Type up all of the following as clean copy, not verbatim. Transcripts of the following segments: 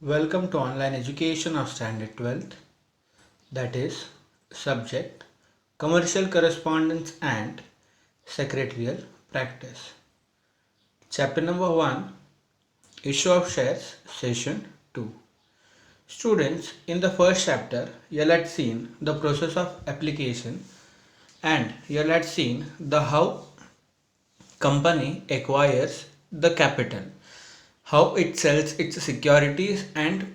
Welcome to online education of standard 12th, that is subject commercial correspondence and secretarial practice. Chapter number 1, issue of shares, session 2. Students, in the first chapter you had seen the process of application and you had seen the how company acquires the capital, how it sells its securities, and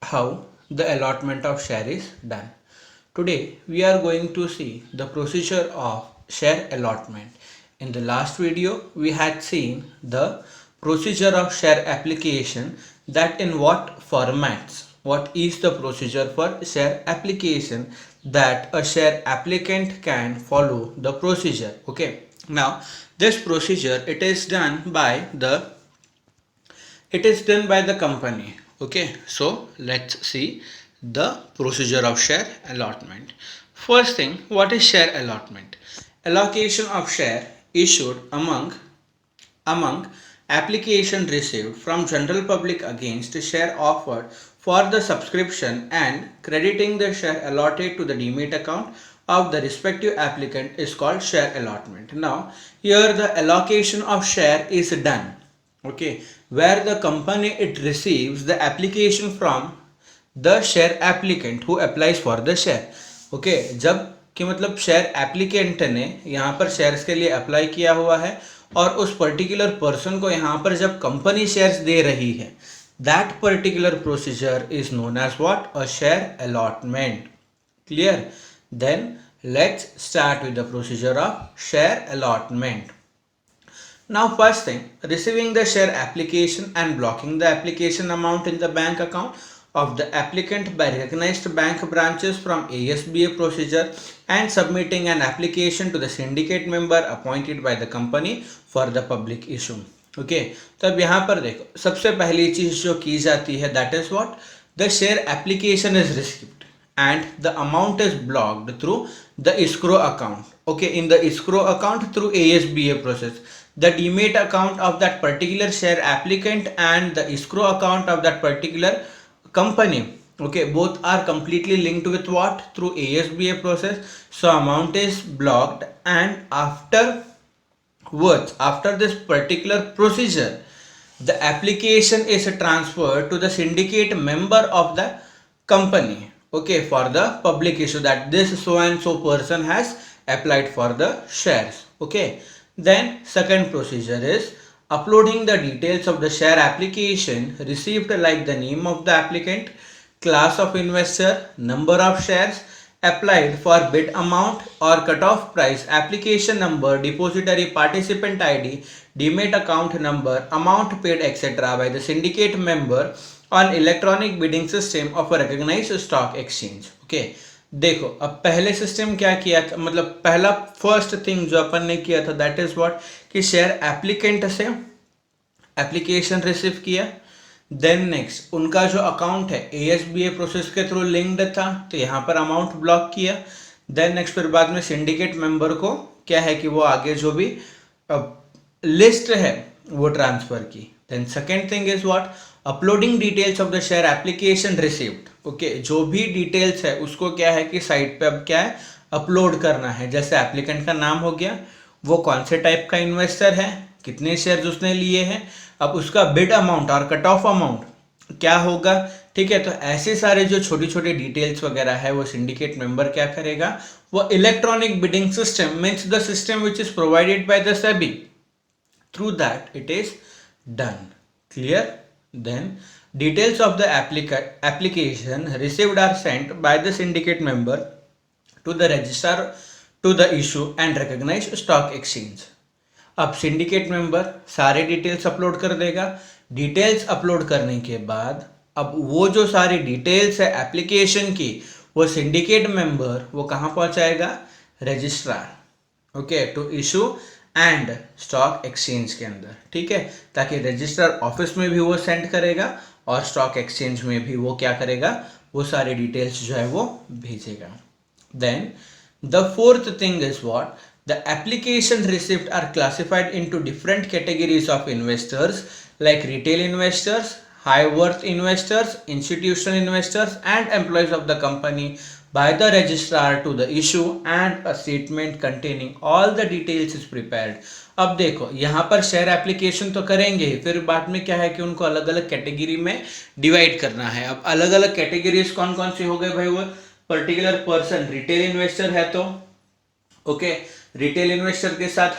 how the allotment of share is done. Today we are going to see the procedure of share allotment. In the last video we had seen the procedure of share application, that in what formats, what is the procedure for share application, that a share applicant can follow the procedure. Okay, now this procedure it is done by the company. Okay, so let's see the procedure of share allotment. First thing, what is share allotment? Allocation of share issued among application received from general public against share offered for the subscription and crediting the share allotted to the demat account of the respective applicant is called share allotment. Now here the allocation of share is done, okay, where the company it receives the application from the share applicant who applies for the share. okay, जब कि मतलब share applicant ने यहाँ पर shares के लिए apply किया हुआ है और उस पर्टिकुलर पर्सन को यहाँ पर जब कंपनी शेयर्स दे रही है, that particular procedure is known as what, a share allotment. Clear? Then let's start with the procedure of share allotment. Now first thing, receiving the share application and blocking the application amount in the bank account of the applicant by recognized bank branches from ASBA procedure and submitting an application to the syndicate member appointed by the company for the public issue. Okay, तो अब यहाँ पर देखो, सबसे पहली चीज जो की जाती है that is what, the share application is received and the amount is blocked through the escrow account. Okay, in the escrow account through ASBA process, the demat account of that particular share applicant and the escrow account of that particular company, okay, both are completely linked with what, through ASBA process. So amount is blocked, and after this particular procedure, the application is transferred to the syndicate member of the company, okay, for the public issue, that this so and so person has applied for the shares. Okay, then second procedure is uploading the details of the share application received, like the name of the applicant, class of investor, number of shares applied for, bid amount or cutoff price, application number, depository participant ID, demat account number, amount paid, etc. by the syndicate member on electronic bidding system of a recognized stock exchange. Okay, देखो अब पहले system क्या किया, मतलब पहला first thing जो अपन ने किया था दैट इज व्हाट, कि शेयर एप्लीकेंट से एप्लीकेशन रिसीव किया. देन नेक्स्ट उनका जो अकाउंट है एएसबीए प्रोसेस के थ्रू लिंक्ड था, तो यहाँ पर अमाउंट ब्लॉक किया. देन नेक्स्ट फिर बाद में सिंडिकेट मेंबर को क्या है कि वो आगे जो भी लिस्ट है वो ट्रांसफर की. Then second thing is what, uploading details of the share application received. Okay, जो भी डिटेल्स है उसको क्या है कि साइट पे अब क्या है अपलोड करना है. जैसे एप्लीकेंट का नाम हो गया, वो कौन से टाइप का इन्वेस्टर है, कितने शेयर्स उसने लिए हैं, अब उसका बिड अमाउंट और कट ऑफ अमाउंट क्या होगा. ठीक है, तो ऐसे सारे जो छोटी छोटी डिटेल्स वगैरह है वो सिंडिकेट मेंबर क्या करेगा, वो electronic bidding system means the system which is provided by the SEBI, through that it is done. Clear? Then details of the application received are sent by the syndicate member to the registrar to the issue and recognized stock exchange. अब syndicate member सारे details upload कर देगा. Details upload करने के बाद अब वो जो सारी डिटेल्स है एप्लीकेशन की वो सिंडिकेट मेंबर वो कहाँ पहुंचाएगा? Registrar. Okay, to issue and stock exchange के अंदर. ठीक है, ताकि रजिस्ट्रार ऑफिस में भी वो सेंड करेगा और स्टॉक एक्सचेंज में भी वो क्या करेगा? वो सारी डिटेल्स जो है वो भेजेगा. Then the fourth thing is what? The application received are classified into different categories of investors like retail investors, high worth investors, institutional investors and employees of the company by the registrar to the issue and a statement containing all the details is prepared. अब देखो यहाँ पर share application तो करेंगे, फिर बाद में क्या है कि उनको अलग अलग कैटेगरी में डिवाइड करना है. अब अलग अलग कैटेगरीज कौन कौन सी हो गए भाई? वो पर्टिकुलर पर्सन रिटेल इन्वेस्टर है तो ओके, रिटेल इन्वेस्टर के साथ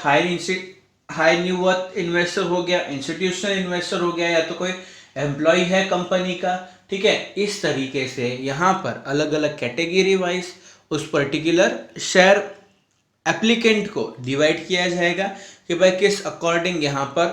हाई न्यू वर्थ इन्वेस्टर हो गया, इंस्टीट्यूशनल इन्वेस्टर हो गया, या तो कोई एम्प्लॉय है कंपनी का. ठीक है, इस तरीके से यहाँ पर अलग अलग कैटेगरी वाइज उस पर्टिकुलर शेयर एप्लीकेंट को डिवाइड किया जाएगा कि भाई किस अकॉर्डिंग यहाँ पर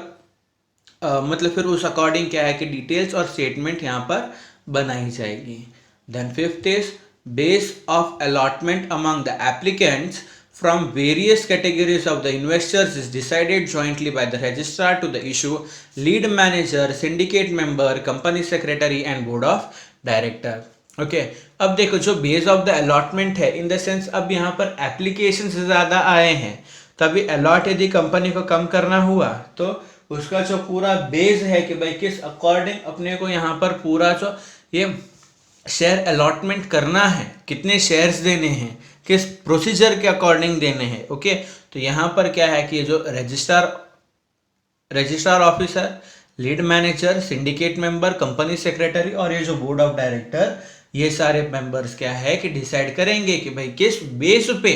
मतलब फिर उस अकॉर्डिंग क्या है कि डिटेल्स और स्टेटमेंट यहाँ पर बनाई जाएगी. Then fifth is base of allotment among the applicants from various categories of the investors is decided jointly by the registrar to the issue, lead manager, syndicate member, company secretary and board of director. Okay, अब देखो जो base of the allotment है in the sense अब यहाँ पर application से ज़्यादा आए हैं तभी अलॉट यदि कंपनी को कम करना हुआ तो उसका जो पूरा बेस है कि भाई किस अकॉर्डिंग अपने को यहाँ पर पूरा जो ये शेयर अलॉटमेंट करना है, कितने शेयर्स देने हैं, किस प्रोसीजर के अकॉर्डिंग देने हैं. ओके, तो यहाँ पर क्या है कि जो registrar officer, lead manager, syndicate member, company secretary और ये जो बोर्ड ऑफ डायरेक्टर, ये सारे मेंबर्स क्या है कि डिसाइड करेंगे कि भाई किस बेस पे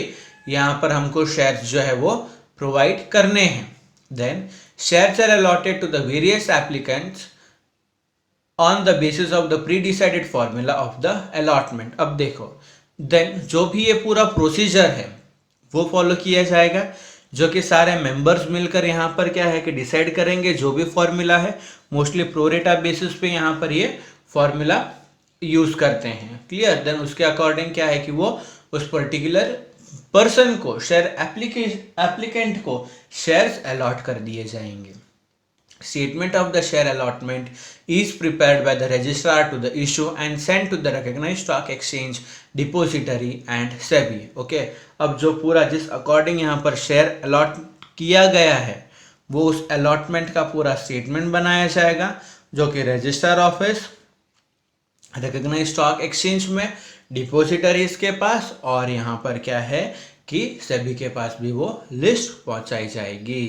यहाँ पर हमको शेयर्स जो है वो प्रोवाइड करने हैं. Then shares are allotted to the various applicants on the basis of the pre decided formula of the allotment. अब देखो देन जो भी ये पूरा प्रोसीजर है वो फॉलो किया जाएगा जो कि सारे मेंबर्स मिलकर यहाँ पर क्या है कि डिसाइड करेंगे जो भी फॉर्मूला है. मोस्टली प्रोरेटा बेसिस पे यहाँ पर ये फॉर्मूला यूज करते हैं. क्लियर? देन उसके अकॉर्डिंग क्या है कि वो उस पर्टिकुलर पर्सन को शेयर एप्लीकेंट को शेयर्स अलॉट कर दिए जाएंगे. Statement of the share allotment is prepared by the registrar to the issue and sent to the recognized stock exchange, depository and SEBI. Okay, अब जो पूरा जिस अकॉर्डिंग यहाँ पर शेयर अलॉट किया गया है वो उस अलॉटमेंट का पूरा स्टेटमेंट बनाया जाएगा जो कि registrar office, recognised stock exchange में, डिपोजिटरीज के पास और यहाँ पर क्या है कि सेबी के पास भी वो लिस्ट पहुंचाई जाएगी.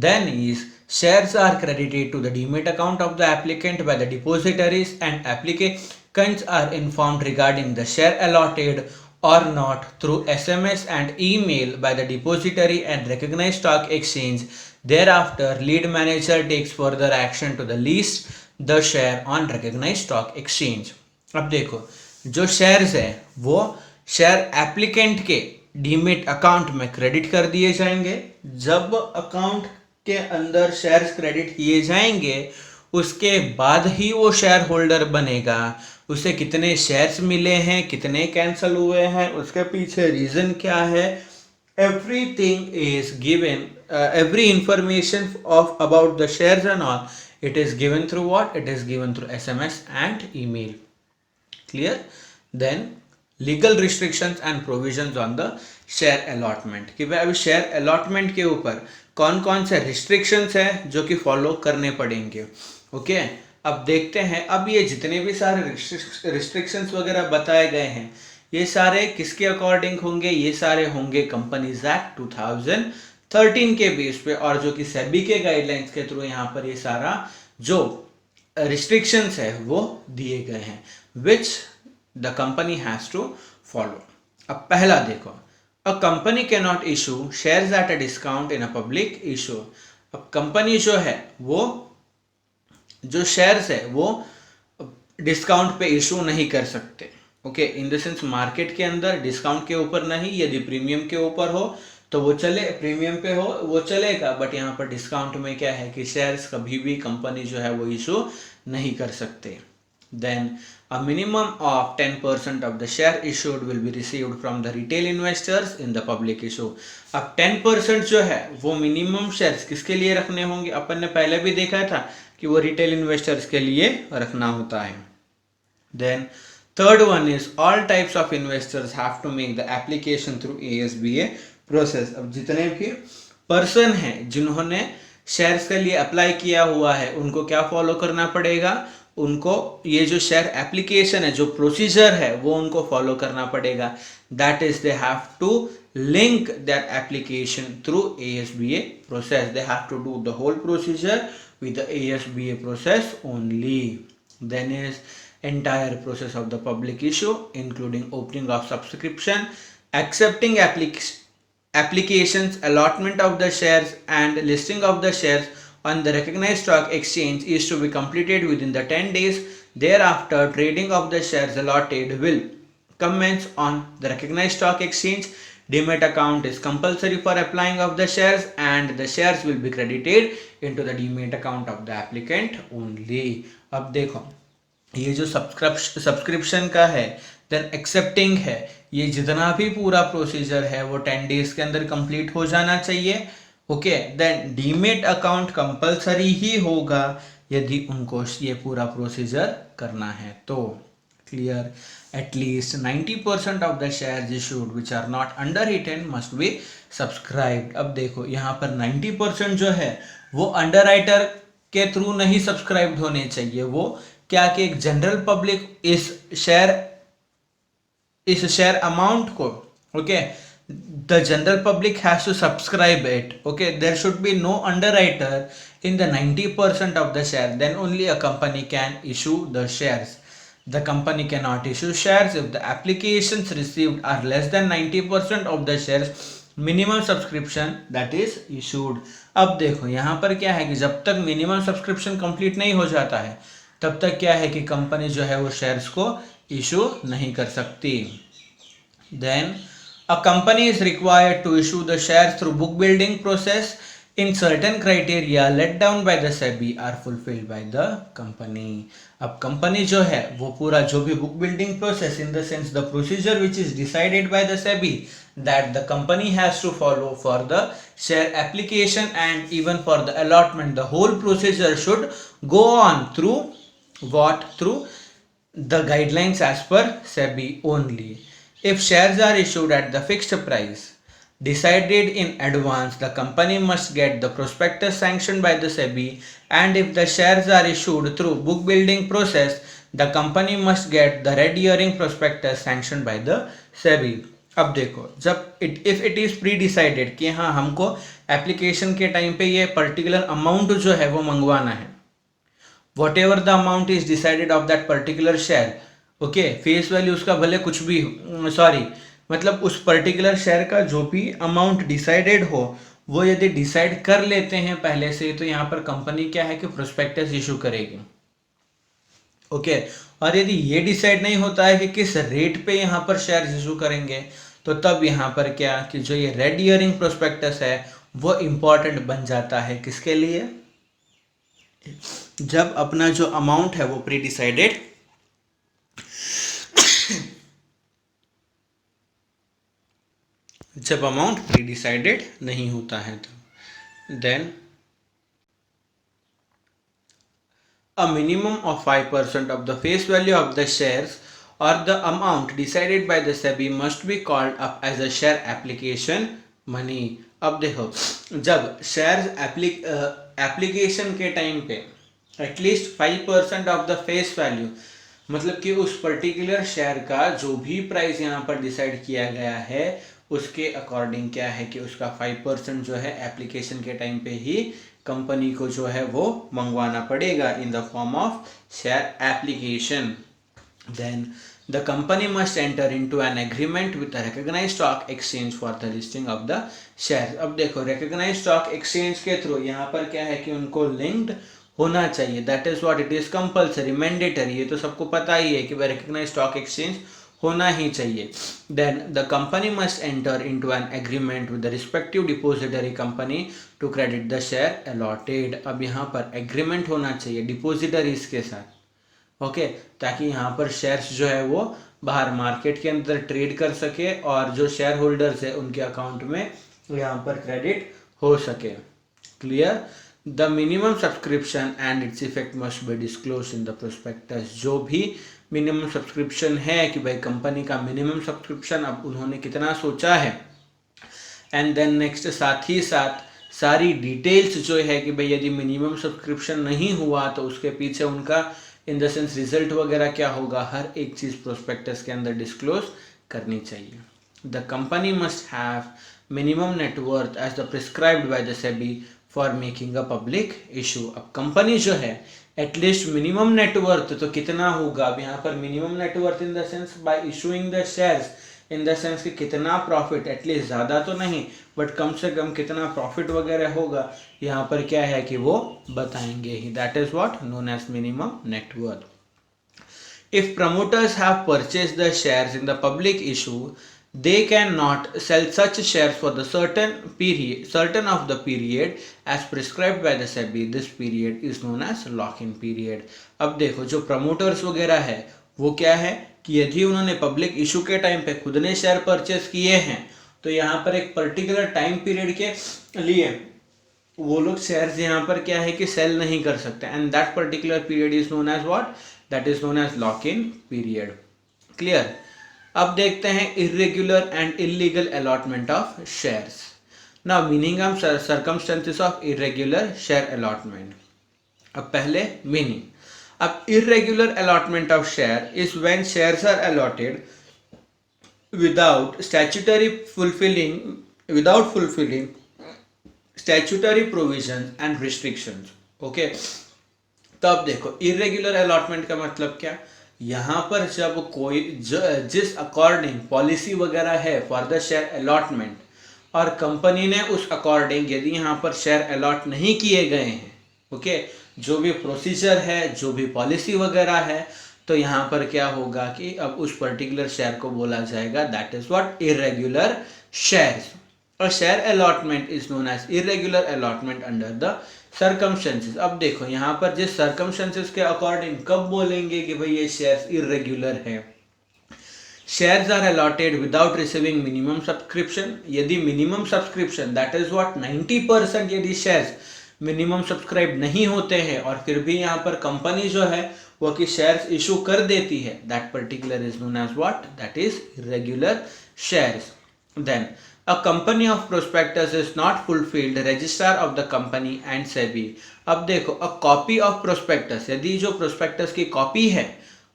Then is shares are credited to the demat account of the applicant by the depositories and applicants are informed regarding the share allotted or not through SMS and email by the depository and recognized stock exchange. Thereafter, lead manager takes further action to the list the share on recognized stock exchange. अब देखो जो shares है वो share applicant के demat account में credit कर दिए जाएंगे. जब अकाउंट के अंदर शेयर्स क्रेडिट किए जाएंगे उसके बाद ही वो शेयर होल्डर बनेगा. उसे कितने शेयर्स मिले हैं, कितने कैंसिल हुए हैं, उसके पीछे रीजन क्या है, everything is given, every information of about the shares and all it is given through what? It is given through SMS and email. Clear? Then legal restrictions and provisions on the share allotment कि भाई अभी share allotment के ऊपर कौन कौन से restrictions है जो कि फॉलो करने पड़ेंगे. ओके, अब देखते हैं. अब ये जितने भी सारे रिस्ट्रिक्शंस वगैरह बताए गए हैं ये सारे किसके अकॉर्डिंग होंगे? ये सारे होंगे कंपनीज एक्ट 2013 के बेस पे और जो कि सेबी के गाइडलाइंस के थ्रू यहाँ पर ये सारा जो रिस्ट्रिक्शंस है वो दिए गए हैं which the company has to follow. अब पहला देखो, A company cannot issue shares at a discount in a public issue. अब कंपनी जो है वो जो शेयर्स है वो डिस्काउंट पे इशू नहीं कर सकते। Okay, in the sense market के अंदर डिस्काउंट के ऊपर नहीं, यदि प्रीमियम के ऊपर हो तो वो चले, प्रीमियम पे हो वो चलेगा, बट यहाँ पर डिस्काउंट में क्या है कि शेयर्स कभी भी कंपनी जो है वो इशू नहीं कर सकते। Then a minimum of 10% of the share issued will be received from the retail investors in the public issue। अब 10% जो है वो मिनिमम शेयर्स किसके लिए रखने होंगे, अपन ने पहले भी देखा था कि वो रिटेल इन्वेस्टर्स के लिए रखना होता है। Then third one is all types of investors have to make the application through ASBA process. अब जितने भी पर्सन हैं जिन्होंने शेयर्स के लिए अप्लाई किया हुआ है उनको क्या फॉलो करना पड़ेगा, उनको ये जो शेयर एप्लीकेशन है, जो प्रोसीजर है वो उनको फॉलो करना पड़ेगा। That is they have to link that application through ASBA process. They have to do the whole procedure with the ASBA process only। Then is entire process of the public issue including opening of subscription, accepting applications, allotment of the shares and listing of the shares on the recognized stock exchange is to be completed within the 10 days. Thereafter, trading of the shares allotted will commence on the recognized stock exchange. Demat account is compulsory for applying of the shares and the shares will be credited into the demat account of the applicant only। अब देखो ये जो subscription का है, then accepting है, ये जितना भी पूरा प्रोसीजर है वो 10 डेज के अंदर कंप्लीट हो जाना चाहिए। Okay, then demat account compulsory ही होगा यदि उनको ये पूरा प्रोसीजर करना है तो। Clear, at least 90% of the shares issued which are not underwritten must be subscribed। अब देखो यहाँ पर 90% जो है वो अंडरराइटर के थ्रू नहीं सब्सक्राइब्ड होने चाहिए, वो क्या कि एक जनरल पब्लिक इस शेयर अमाउंट को, okay, the general public has to subscribe it। okay, there should be no underwriter in the 90% of the share, then only a company can issue the shares। The company cannot issue shares if the applications received are less than 90% of the shares minimum subscription that is issued। अब देखो यहाँ पर क्या है कि जब तक minimum subscription complete नहीं हो जाता है तब तक क्या है कि कंपनी जो है वो शेयर्स को इशू नहीं कर सकती। Then a company is required to issue the shares through book building process in certain criteria let down by the SEBI are fulfilled by the company। अब कंपनी जो है वो पूरा जो भी book building process in the sense the procedure which is decided by the SEBI that the company has to follow for the share application and even for the allotment, the whole procedure should go on through what, through the guidelines as per SEBI only। If shares are issued at the fixed price decided in advance, the company must get the prospectus sanctioned by the SEBI, and if the shares are issued through book building process, the company must get the red herring prospectus sanctioned by the SEBI। अब देखो जब if it is pre decided कि हाँ हमको application के time पे ये particular amount जो है वो मंगवाना है, what ever the amount is decided of that particular share, okay, face value उसका भले कुछ भी, सॉरी मतलब उस पर्टिकुलर शेयर का जो भी अमाउंट डिसाइडेड हो वो यदि डिसाइड कर लेते हैं पहले से तो यहाँ पर कंपनी क्या है कि प्रोस्पेक्टस इशू करेगी। ओके, और यदि ये डिसाइड नहीं होता है कि किस रेट पे यहाँ पर शेयर इशू करेंगे तो तब यहाँ पर क्या कि जो ये रेड हियरिंग प्रोस्पेक्टस है वो इम्पॉर्टेंट बन जाता है किसके लिए, जब अपना जो अमाउंट है वो प्री डिसाइडेड जब अमाउंट प्री डिसाइडेड नहीं होता है तो। Then a minimum of 5% of the face value of the shares or the amount decided by the SEBI must be called up as a share application money। अब देखो जब share application के time पे at least 5% of the face value, मतलब कि उस particular share का जो भी प्राइस यहाँ पर डिसाइड किया गया है उसके अकॉर्डिंग क्या है कि उसका 5% जो है एप्लीकेशन के टाइम पे ही कंपनी को जो है वो मंगवाना पड़ेगा in the form of share application. Then the company must enter into an agreement with the recognised stock exchange for the listing of the share. अब देखो रिकॉग्नाइज्ड स्टॉक एक्सचेंज के थ्रू यहाँ पर क्या है कि उनको लिंक्ड होना चाहिए, that is what it is compulsory, mandatory, ये तो सबको पता ही है कि भाई रिकग्नाइज स्टॉक एक्सचेंज होना ही चाहिए. Then the company must enter into an agreement with the respective depository company to credit the share allotted. अब यहाँ पर एग्रीमेंट होना चाहिए डिपोजिटरीज के साथ, ओके, ताकि यहाँ पर शेयर्स जो है वो बाहर मार्केट के अंदर ट्रेड कर सके और जो शेयर होल्डर्स है उनके अकाउंट में यहाँ पर क्रेडिट हो सके. Clear. The minimum subscription and its effect must be disclose in the prospectus. जो भी मिनिमम सब्सक्रिप्शन है कि भाई कंपनी का मिनिमम सब्सक्रिप्शन अब उन्होंने कितना सोचा है, एंड देन नेक्स्ट साथ ही साथ सारी डिटेल्स जो है कि भाई यदि मिनिमम सब्सक्रिप्शन नहीं हुआ तो उसके पीछे उनका इन द सेंस रिजल्ट वगैरह क्या होगा, हर एक चीज़ प्रोस्पेक्टस के अंदर डिस्क्लोज करनी चाहिए. The company must have minimum net worth as the prescribed by the SEBI for making a public issue. अब कंपनी जो है एटलीस्ट मिनिमम नेटवर्थ तो कितना होगा, अब यहाँ पर minimum net worth in the sense bye issuing the shares, in the sense कि कितना प्रॉफिट, एटलीस्ट ज़्यादा तो नहीं बट कम से कम कितना प्रॉफिट वगैरह होगा, यहाँ पर क्या है कि वो बताएंगे ही. That is what known as minimum net. If promoters have purchased the shares in the public issue, they cannot sell such shares for the certain of the period as prescribed by the SEBI. This period is known as lock-in period. अब देखो जो promoters वगैरह है वो क्या है कि यदि उन्होंने पब्लिक इशू के टाइम पे खुद ने शेयर परचेस किए हैं तो यहाँ पर एक पर्टिकुलर टाइम पीरियड के लिए वो लोग शेयर्स यहाँ पर क्या है कि सेल नहीं कर सकते, and that particular period is known as what, that is known as lock in period. Clear. अब देखते हैं irregular and illegal allotment of shares. Now meaning of circumstances of irregular share allotment. अब पहले meaning. अब irregular allotment of share is when shares are allotted without fulfilling statutory provisions and restrictions. Okay. तो अब देखो irregular allotment का मतलब क्या, यहाँ पर जब कोई जिस अकॉर्डिंग पॉलिसी वगैरह है फॉर द शेयर अलॉटमेंट और कंपनी ने उस अकॉर्डिंग यदि यहाँ पर शेयर अलॉट नहीं किए गए हैं, ओके, जो भी प्रोसीजर है जो भी पॉलिसी वगैरह है, तो यहाँ पर क्या होगा कि अब उस पर्टिकुलर शेयर को बोला जाएगा that is what irregular shares. और share allotment is known as irregular allotment under the circumstances. अब देखो यहाँ पर जिस सर्कमस्टेंसेस के अकॉर्डिंग कब बोलेंगे कि भाई ये शेयर्स इरेगुलर है, shares are allotted without receiving minimum subscription. यदि minimum subscription that is what 90% यदि शेयर्स मिनिमम सब्सक्राइब नहीं होते हैं और फिर भी यहाँ पर कंपनी जो है वो कि शेयर्स इशू कर देती है, that particular is known as what, that is irregular shares. Then a company of prospectus is not fulfilled registrar of the company and SEBI. अब देखो a copy of prospectus, यदि जो prospectus की copy है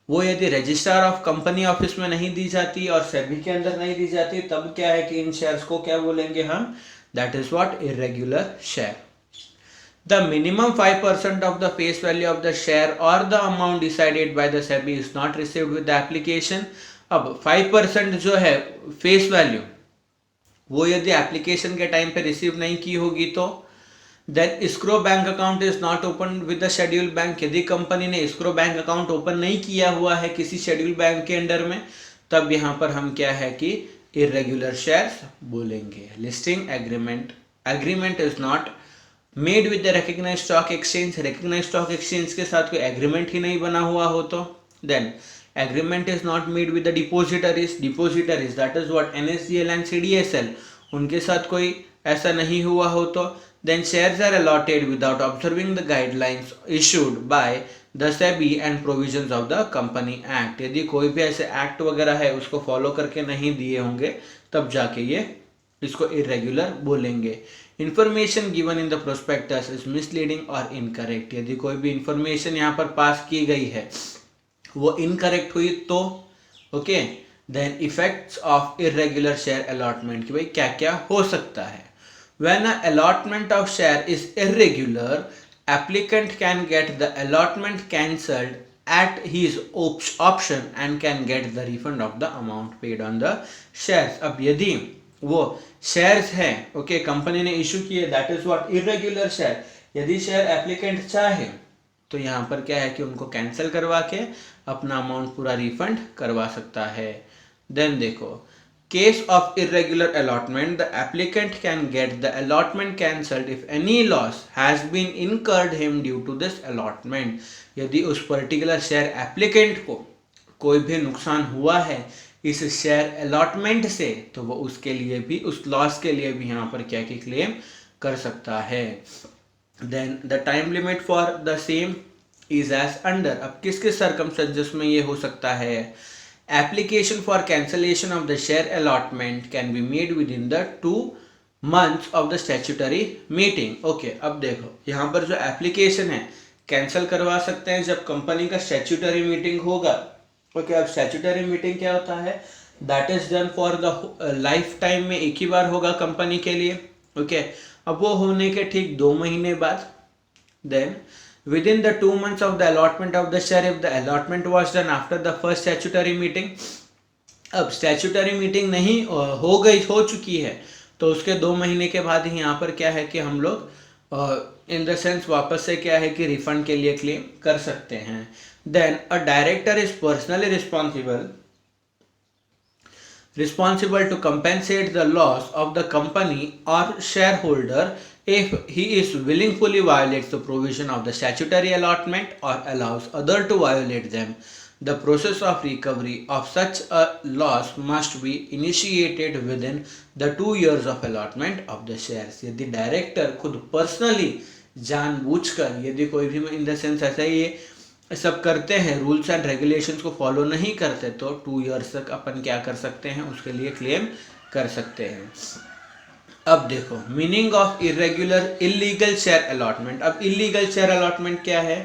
वो यदि रजिस्ट्रार ऑफ कंपनी ऑफिस में नहीं दी जाती और सेबी के अंदर नहीं दी जाती, तब क्या है कि इन शेयर्स को क्या बोलेंगे हम, that is what irregular share. The minimum 5% of the face value of the share or the amount decided by the SEBI is not received with the application. अब 5% जो है फेस वैल्यू वो यदि एप्लीकेशन के टाइम पे receive नहीं की होगी तो then escrow bank account is not open with the schedule bank. यदि कंपनी ने escrow बैंक अकाउंट ओपन नहीं किया हुआ है किसी शेड्यूल बैंक के अंडर में, तब यहाँ पर हम क्या है कि इरेगुलर शेयर्स बोलेंगे. Listing agreement. Agreement is not made with the recognised stock exchange. Recognised stock exchange के साथ कोई एग्रीमेंट ही नहीं बना हुआ हो तो then agreement is not made with the depositories. Depositories that is what NSDL and CDSL, उनके साथ कोई ऐसा नहीं हुआ हो तो then shares are allotted without observing the guidelines issued by the SEBI and provisions of the company act. यदि कोई भी ऐसे एक्ट वगैरह है उसको फॉलो करके नहीं दिए होंगे तब जाके ये इसको इरेगुलर बोलेंगे. Information given in the prospectus is misleading और इनकरेक्ट. यदि कोई भी इंफॉर्मेशन यहाँ पर पास की गई है वो इनकरेक्ट हुई तो okay. Then effects of irregular share allotment कि भाई क्या क्या हो सकता है. When a allotment of share is irregular, applicant can get the allotment cancelled at his option and can get the refund of the amount paid on the shares. अब यदि वो शेयर्स है ओके कंपनी ने issue किए that is what irregular share, यदि share applicant चाहे तो यहाँ पर क्या है कि उनको कैंसिल करवा के अपना अमाउंट पूरा रिफंड करवा सकता है। देन देखो, case of irregular allotment, the applicant can get the allotment cancelled if any loss has been incurred him due to this allotment. यदि उस पर्टिकुलर शेयर एप्लीकेंट को कोई भी नुकसान हुआ है इस शेयर अलॉटमेंट से, तो वो उसके लिए भी, उस लॉस के लिए भी यहाँ पर क्या की क्लेम कर सकता है। Then the time limit for the same is as under. अब किस किस सर्कमस्टेंसेस में ये हो सकता है? Application for cancellation of the share allotment can be made within the 2 months of the statutory meeting. Okay, अब देखो यहाँ पर जो एप्लीकेशन है कैंसिल करवा सकते हैं जब कंपनी का स्टैट्यूटरी मीटिंग होगा। ओके, अब स्टैट्यूटरी मीटिंग क्या होता है? That is done for the life time में, एक ही बार होगा कंपनी के लिए। ओके, अब वो होने के ठीक 2 महीने बाद, then within the 2 months of the allotment of the share if the allotment was done after the first statutory meeting. अब स्टैट्यूटरी मीटिंग नहीं हो चुकी है, तो उसके 2 महीने के बाद ही यहाँ पर क्या है कि हम लोग इन द सेंस वापस से क्या है कि रिफंड के लिए क्लेम कर सकते हैं। Then a director is personally responsible to compensate the loss of the company or shareholder if he is willingly violates the provision of the statutory allotment or allows other to violate them. The process of recovery of such a loss must be initiated within the 2 years of allotment of the shares. यदि director खुद personally जानबूझकर, यदि कोई भी in the sense ऐसा ही सब करते हैं, रूल्स एंड रेगुलेशंस को फॉलो नहीं करते, तो 2 years तक अपन क्या कर सकते हैं, उसके लिए क्लेम कर सकते हैं। अब देखो, meaning of irregular illegal share allotment. अब इलीगल शेयर अलॉटमेंट क्या है?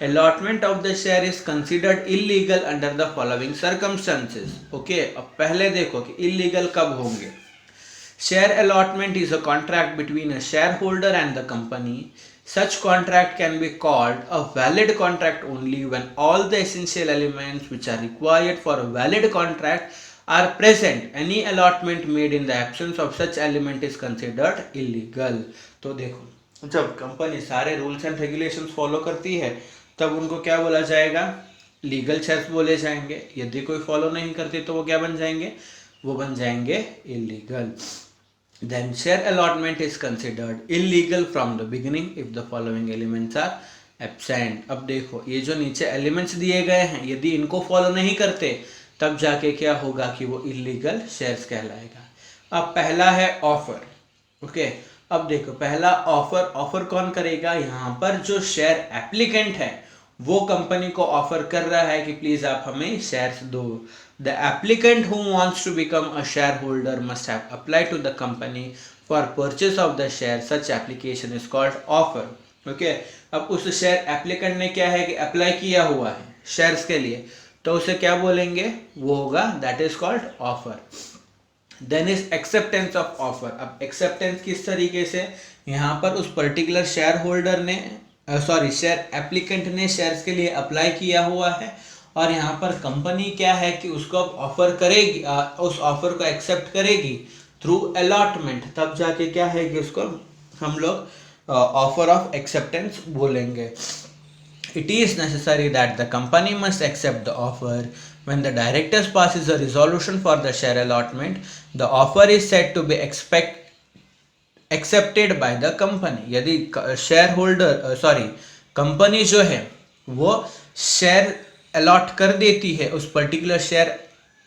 Allotment of the share is considered illegal under the following circumstances. Okay, अब पहले देखो कि इलीगल कब होंगे। Share allotment is a contract between a share holder and the company. Such contract can be called a valid contract only when all the essential elements which are required for a valid contract are present. Any allotment made in the absence of such element is considered illegal. तो देखो, जब company सारे rules and regulations follow करती है तब उनको क्या बोला जाएगा? लीगल शेयर्स बोले जाएंगे। यदि कोई फॉलो नहीं करती तो वो क्या बन जाएंगे? वो बन जाएंगे illegal. Then share allotment is considered illegal from the beginning if the following elements are absent. अब देखो, ये जो नीचे एलिमेंट्स दिए गए हैं, यदि इनको फॉलो नहीं करते तब जाके क्या होगा कि वो इलीगल शेयर्स कहलाएगा। अब पहला है ऑफर। ओके, अब देखो, पहला ऑफर कौन करेगा? यहाँ पर जो शेयर एप्लीकेंट है वो कंपनी को ऑफर कर रहा है कि प्लीज आप हमें शेयर्स दो। The applicant who wants to become a shareholder must have applied to the company for purchase of the share. Such application is called offer. Okay, अब उस शेयर एप्लीकेंट ने क्या है कि अप्लाई किया हुआ है शेयर्स के लिए, तो उसे क्या बोलेंगे? वो होगा that is called offer. Then is acceptance of offer. अब एक्सेप्टेंस किस तरीके से? यहाँ पर उस पर्टिकुलर शेयर होल्डर ने शेयर एप्लीकेंट ने शेयर्स के लिए अप्लाई किया हुआ है और यहाँ पर कंपनी क्या है कि उसको ऑफर करेगी, उस ऑफर को एक्सेप्ट करेगी थ्रू अलॉटमेंट, तब जाके क्या है कि उसको हम लोग ऑफर ऑफ एक्सेप्टेंस बोलेंगे। It is necessary that the company must accept the offer when the directors passes a resolution for the share allotment. The offer is said to be accepted by the company. यदि share holder company जो है वो share allot कर देती है उस particular share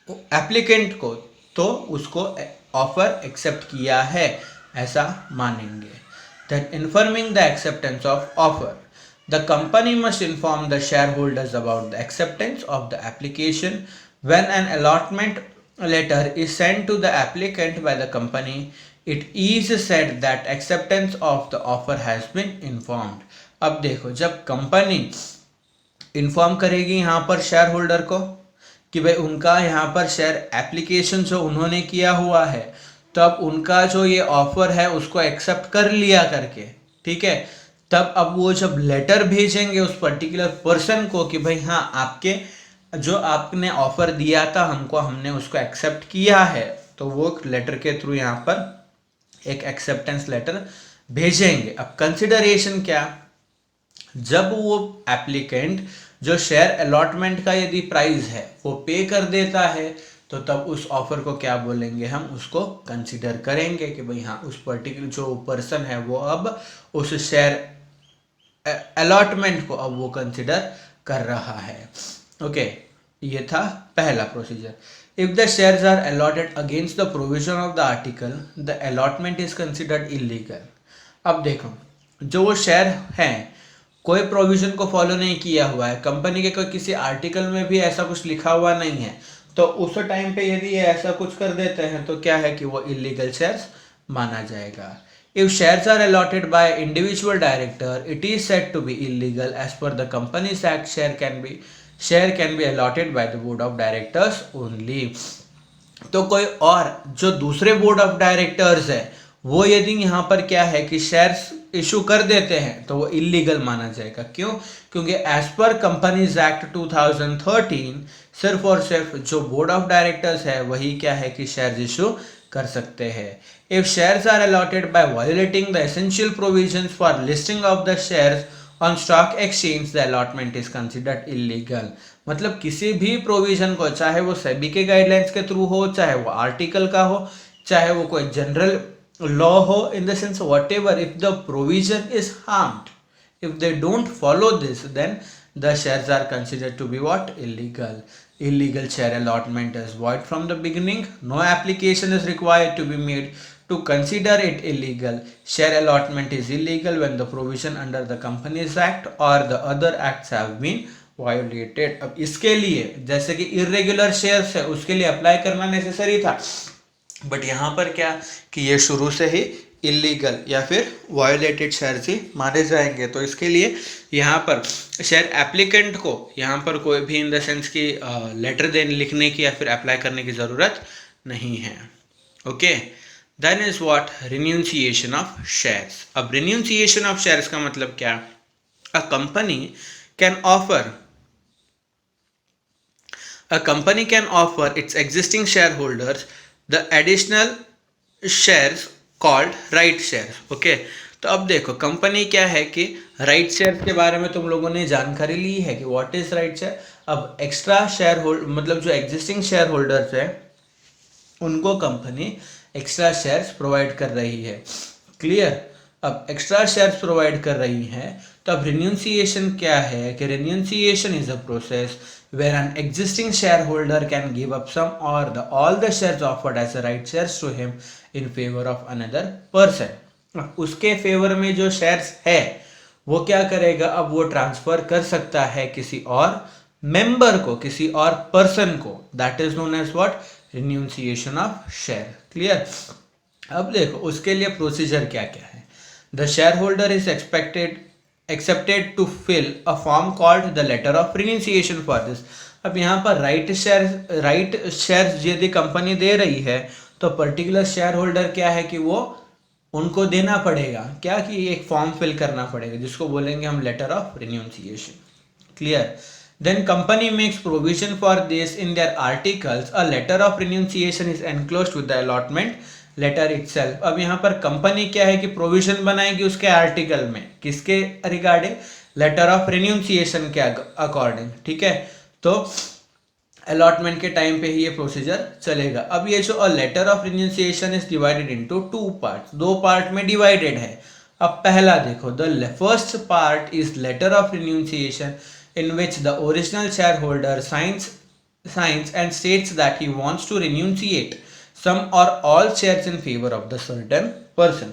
applicant को, तो उसको ऑफर एक्सेप्ट किया है ऐसा मानेंगे। Then informing the acceptance of offer. The company must inform the shareholders about the acceptance of the application. When an allotment letter is sent to the applicant by the company, it is said that acceptance of the offer has been informed. अब देखो, जब company inform करेगी यहाँ पर share holder को कि भाई उनका यहाँ पर शेयर एप्लीकेशन जो उन्होंने किया हुआ है, तब उनका जो ये ऑफर है उसको एक्सेप्ट कर लिया करके, ठीक है, तब अब वो जब लेटर भेजेंगे उस पर्टिकुलर पर्सन को कि भाई हाँ, आपके जो आपने ऑफर दिया था हमको, हमने उसको एक्सेप्ट किया है, तो वो लेटर के थ्रू यहाँ पर एक एक्सेप्टेंस लेटर भेजेंगे। अब कंसिडरेशन क्या? जब वो एप्लीकेंट जो शेयर अलॉटमेंट का यदि प्राइस है वो पे कर देता है तो तब उस ऑफर को क्या बोलेंगे, हम उसको कंसीडर करेंगे कि भाई हाँ उस पर्टिकुलर जो पर्सन है वो अब उस शेयर अलॉटमेंट को अब वो कंसीडर कर रहा है। ओके, ये था पहला procedure. If the shares are allotted against the provision of the article the allotment is considered illegal. अब देखो, जो वो शेयर हैं कोई प्रोविजन को फॉलो नहीं किया हुआ है, कंपनी के कोई किसी आर्टिकल में भी ऐसा कुछ लिखा हुआ नहीं है, तो उस टाइम पे यदि ये ऐसा कुछ कर देते हैं तो क्या है कि वो इलीगल शेयर्स माना जाएगा। If shares are allotted by individual director, it is said to be illegal as per the Companies Act. Share can be allotted by the board of directors only. तो कोई और जो दूसरे बोर्ड ऑफ डायरेक्टर्स है वो यदि यहाँ पर क्या है कि शेयर्स इशू कर देते हैं तो वो इलीगल माना जाएगा। क्यों? क्योंकि एज पर कंपनीज एक्ट 2013 सिर्फ और सिर्फ जो बोर्ड ऑफ डायरेक्टर्स है वही क्या है कि शेयर्स इशू कर सकते हैं। If shares are allotted by violating the essential provisions for listing of the shares on stock exchange the allotment is considered illegal. मतलब किसी भी प्रोविजन को, चाहे वो सेबी के गाइडलाइंस के थ्रू हो, चाहे वो आर्टिकल का हो, चाहे वो कोई जनरल लॉ हो, in the sense what ever, if the provision is harmed, if they don't follow this, then the shares are considered to be what? Illegal. Illegal share allotment is void from the beginning. No application is required to be made to consider it illegal. Share allotment is illegal when the provision under the Companies Act or the other acts have been violated. अब इसके लिए जैसे कि irregular shares है उसके लिए apply करना necessary था, बट यहाँ पर क्या कि ये शुरू से ही इलीगल या फिर वायोलेटेड शेयर्स ही माने जाएंगे। तो इसके लिए यहाँ पर शेयर एप्लीकेंट को यहाँ पर कोई भी इन द सेंस की लेटर देने लिखने की या फिर अप्लाई करने की ज़रूरत नहीं है। Okay, then is what? Renunciation of shares. अब रिन्यूंसिएशन ऑफ शेयर्स का मतलब क्या? A company can offer its existing shareholders the additional shares called right shares. Okay, तो अब देखो कंपनी क्या है कि राइट शेयर्स के बारे में तुम लोगों ने जानकारी ली है कि व्हाट इज राइट शेयर। अब एक्स्ट्रा शेयर होल्ड मतलब जो एग्जिस्टिंग शेयर होल्डर्स है उनको कंपनी एक्स्ट्रा शेयर्स प्रोवाइड कर रही है। क्लियर? अब एक्स्ट्रा शेयर्स प्रोवाइड कर रही हैं तो अब रिन्यूंसिएशन क्या है कि renunciation is a process where an existing shareholder can give up some or all the shares offered as a right shares to him in favor of another person. उसके favour में जो शेयर्स है वो क्या करेगा? अब वो ट्रांसफर कर सकता है किसी और मेंबर को, किसी और पर्सन को। That is known as what? Renunciation of share. Clear? अब देखो उसके लिए प्रोसीजर क्या क्या है। The shareholder is accepted to fill a form called the letter of renunciation for this. अब यहाँ पर राइट शेयर्स यदि कंपनी दे रही है तो पर्टिकुलर शेयर होल्डर क्या है कि वो उनको देना पड़ेगा क्या कि एक फॉर्म फिल करना पड़ेगा जिसको बोलेंगे हम letter of renunciation. Clear? Then company makes provision for this in their articles. A letter of renunciation is enclosed with the allotment letter itself. अब यहाँ पर कंपनी क्या है कि प्रोविजन बनाएगी उसके आर्टिकल में, किसके रिगार्डिंग? लेटर ऑफ रिन्यूंसिएशन के अकॉर्डिंग। ठीक है, तो अलॉटमेंट के टाइम पे ही ये प्रोसीजर चलेगा। अब ये जो letter of renunciation is divided into 2 parts, 2 part में डिवाइडेड है। अब पहला देखो, the first part is letter of renunciation in which the original shareholder signs and states that he wants to renunciate some or all shares in favor of the certain person.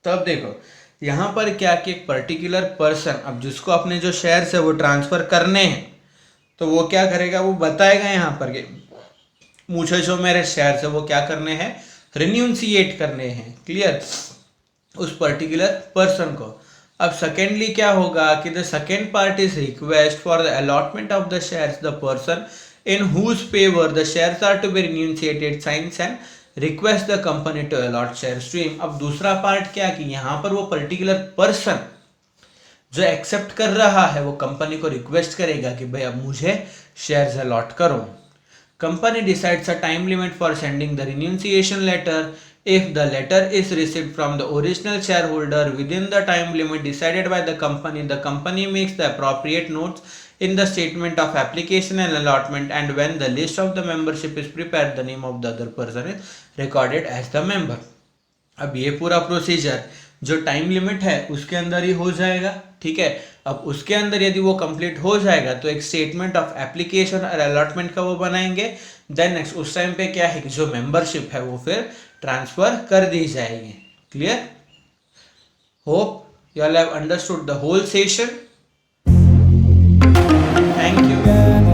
तो अब देखो यहाँ पर क्या कि एक particular person अब जिसको अपने जो शेयर्स है वो ट्रांसफर करने हैं तो वो क्या करेगा? वो बताएगा यहाँ पर कि मुझे जो मेरे शेयर्स है वो क्या करने हैं? रिन्यूंसिएट करने हैं। क्लियर? उस पर्टिकुलर पर्सन को। अब सेकेंडली क्या होगा कि the second part is request for the allotment of the shares. The person in whose favor the shares are to be renunciated signs and request the company to allot shares to him. अब दूसरा part क्या कि यहाँ पर वो particular person जो accept कर रहा है वो कंपनी को रिक्वेस्ट करेगा कि भाई अब मुझे शेयर्स अलॉट करो। Company decides a time limit for sending the renunciation letter If the letter is received from the original shareholder within the time limit decided by the company makes the appropriate notes in the statement of application and allotment, and when the list of the membership is prepared, the name of the other person is recorded as the member. अब ये पूरा procedure जो time limit है उसके अंदर ही हो जाएगा, ठीक है। अब उसके अंदर यदि वो कंप्लीट हो जाएगा तो एक स्टेटमेंट ऑफ एप्लीकेशन और अलॉटमेंट का वो बनाएंगे। देन नेक्स्ट उस टाइम पे क्या है कि जो मेंबरशिप है वो फिर ट्रांसफर कर दी जाएगी। Clear? Hope you all have understood the whole session. Thank you.